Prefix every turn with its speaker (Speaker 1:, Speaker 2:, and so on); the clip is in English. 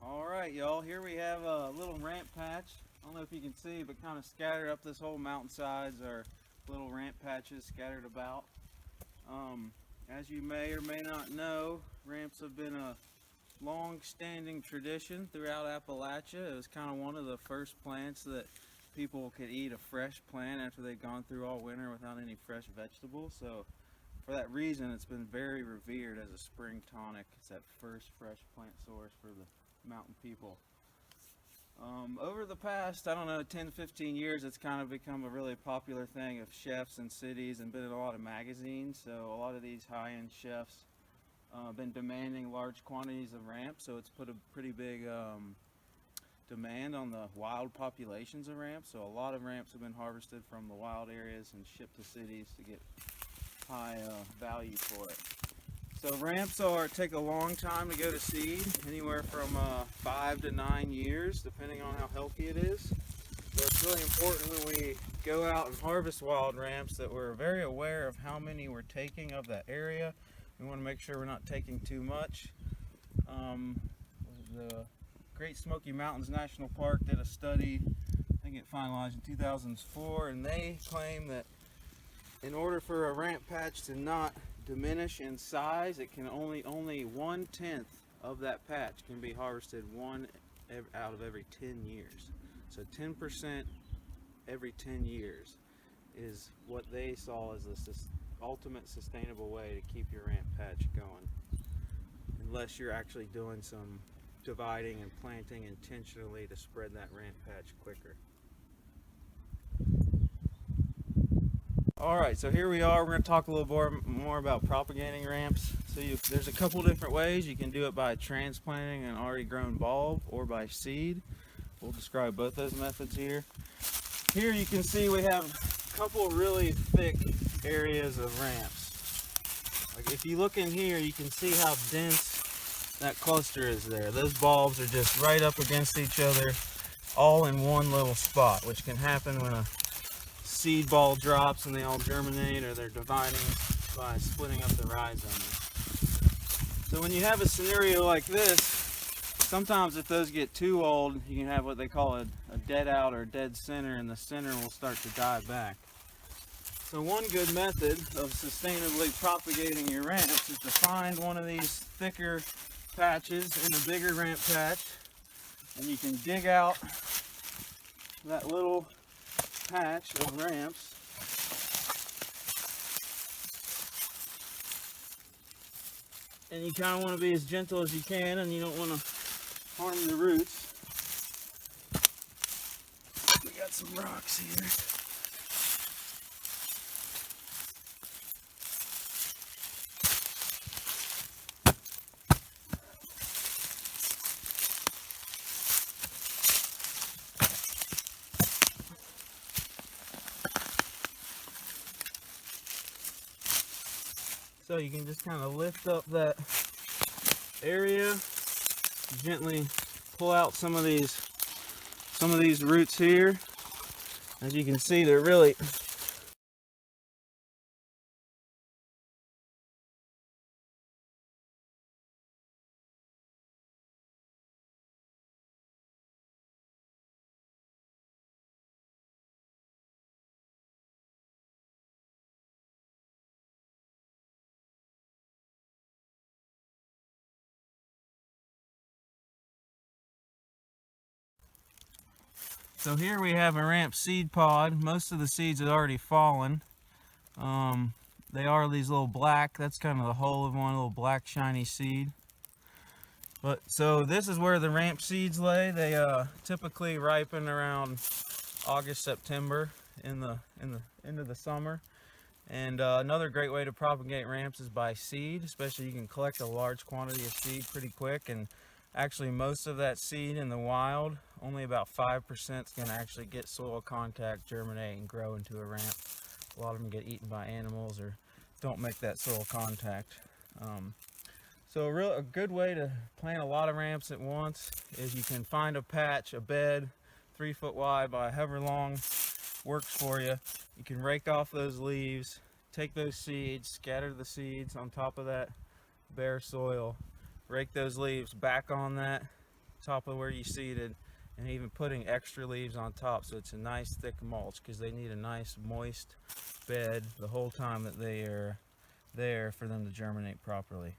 Speaker 1: Alright y'all, here we have a little ramp patch. I don't know if you can see, but kind of scattered up this whole mountainsides are little ramp patches scattered about. As you may or may not know, ramps have been a long-standing tradition throughout Appalachia. It was kind of one of the first plants that people could eat a fresh plant after they'd gone through all winter without any fresh vegetables. So for that reason, it's been very revered as a spring tonic. It's that first fresh plant source for the mountain people. Over the past, I don't know, 10-15 years, it's kind of become a really popular thing of chefs in cities and been in a lot of magazines. So a lot of these high-end chefs been demanding large quantities of ramps, so it's put a pretty big demand on the wild populations of ramps. So a lot of ramps have been harvested from the wild areas and shipped to cities to get high value for it. So ramps take a long time to go to seed, anywhere from 5 to 9 years, depending on how healthy it is. So it's really important when we go out and harvest wild ramps that we're very aware of how many we're taking of that area. We want to make sure we're not taking too much. The Great Smoky Mountains National Park did a study, I think it finalized in 2004, and they claim that in order for a ramp patch to not diminish in size, it can only 1/10 of that patch can be harvested out of every 10 years. So 10% every 10 years is what they saw as the ultimate sustainable way to keep your ramp patch going, unless you're actually doing some dividing and planting intentionally to spread that ramp patch quicker. Alright, so here we are. We're going to talk a little more about propagating ramps. So there's a couple different ways. You can do it by transplanting an already grown bulb or by seed. We'll describe both those methods here. Here you can see we have a couple really thick areas of ramps. Like if you look in here, you can see how dense that cluster is there. Those bulbs are just right up against each other, all in one little spot, which can happen when a seed ball drops and they all germinate, or they're dividing by splitting up the rhizomes. So when you have a scenario like this, sometimes if those get too old, you can have what they call a dead out or dead center, and the center will start to die back. So one good method of sustainably propagating your ramps is to find one of these thicker patches in a bigger ramp patch, and you can dig out that little patch of ramps, and you kind of want to be as gentle as you can, and you don't want to harm the roots. We got some rocks here. So you can just kind of lift up that area, gently pull out some of these roots here. As you can see, they're really So here we have a ramp seed pod. Most of the seeds had already fallen. They are these little black, that's kind of the whole of one little black shiny seed. But so this is where the ramp seeds lay. They typically ripen around August, September into the summer. And another great way to propagate ramps is by seed. Especially you can collect a large quantity of seed pretty quick, and actually most of that seed in the wild, only about 5% is going to actually get soil contact, germinate, and grow into a ramp. A lot of them get eaten by animals or don't make that soil contact. So a good way to plant a lot of ramps at once is you can find a patch, a bed, 3 foot wide by however long works for you. You can rake off those leaves, take those seeds, scatter the seeds on top of that bare soil, rake those leaves back on that top of where you seeded, and even putting extra leaves on top so it's a nice thick mulch, because they need a nice moist bed the whole time that they are there for them to germinate properly.